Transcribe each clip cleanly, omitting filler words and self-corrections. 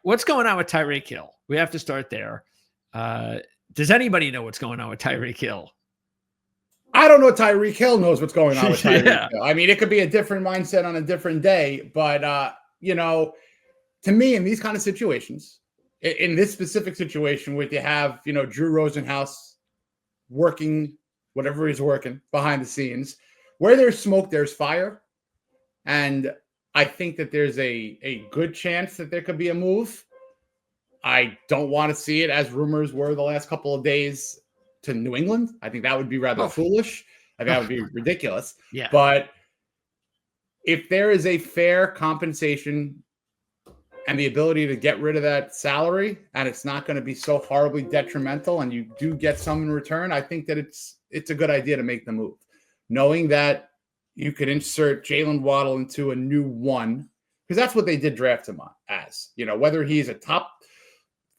what's going on with Tyreek Hill? We have to start there. Does anybody know what's going on with Tyreek Hill? I don't know. Tyreek Hill knows what's going on with Tyreek Yeah. Hill. I mean, it could be a different mindset on a different day, but to me, in these kind of situations, in this specific situation, where you have Drew Rosenhaus working whatever he's working behind the scenes, where there's smoke, there's fire, and I think that there's a good chance that there could be a move. I don't want to see it, as rumors were the last couple of days, to New England. I think that would be rather foolish. I think that would be ridiculous. Yeah. But if there is a fair compensation and the ability to get rid of that salary, and it's not going to be so horribly detrimental, and you do get some in return, I think that it's a good idea to make the move, knowing that you could insert Jalen Waddle into a new one, because that's what they did draft him on as. Whether he's a top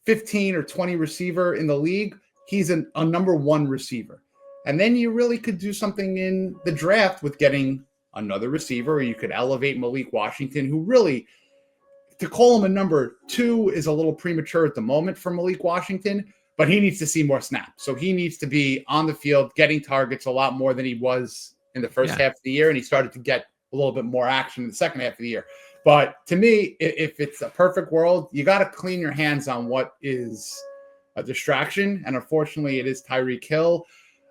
15 or 20 receiver in the league, he's a number one receiver. And then you really could do something in the draft with getting another receiver, or you could elevate Malik Washington, who really, to call him a number 2 is a little premature at the moment for Malik Washington, but he needs to see more snaps. So he needs to be on the field, getting targets a lot more than he was in the first half of the year. And he started to get a little bit more action in the second half of the year. But to me, if it's a perfect world, you got to clean your hands on what is a distraction. And unfortunately, it is Tyreek Hill.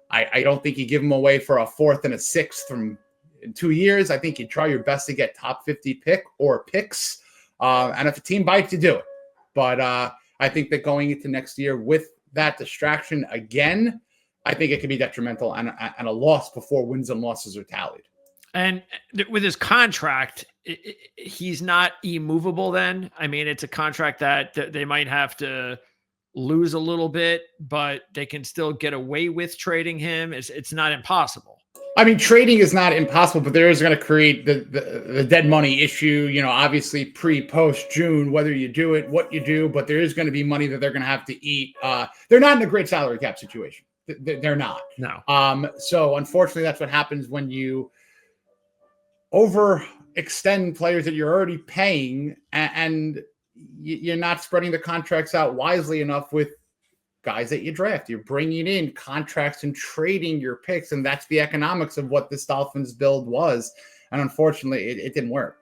I don't think you give him away for a 4th and a 6th in 2 years. I think you try your best to get top 50 picks. And if a team bites, you do it. But I think that going into next year with that distraction again, I think it could be detrimental and a loss before wins and losses are tallied. And with his contract, he's not immovable then. I mean, it's a contract that they might have to lose a little bit, but they can still get away with trading him. It's not impossible. I mean, trading is not impossible, but there is going to create the dead money issue, obviously pre-post June, whether you do it, what you do, but there is going to be money that they're going to have to eat. They're not in a great salary cap situation. They're not. No. So unfortunately, that's what happens when you overextend players that you're already paying, and you're not spreading the contracts out wisely enough with guys that you draft. You're bringing in contracts and trading your picks, and that's the economics of what this Dolphins build was. And unfortunately, it didn't work.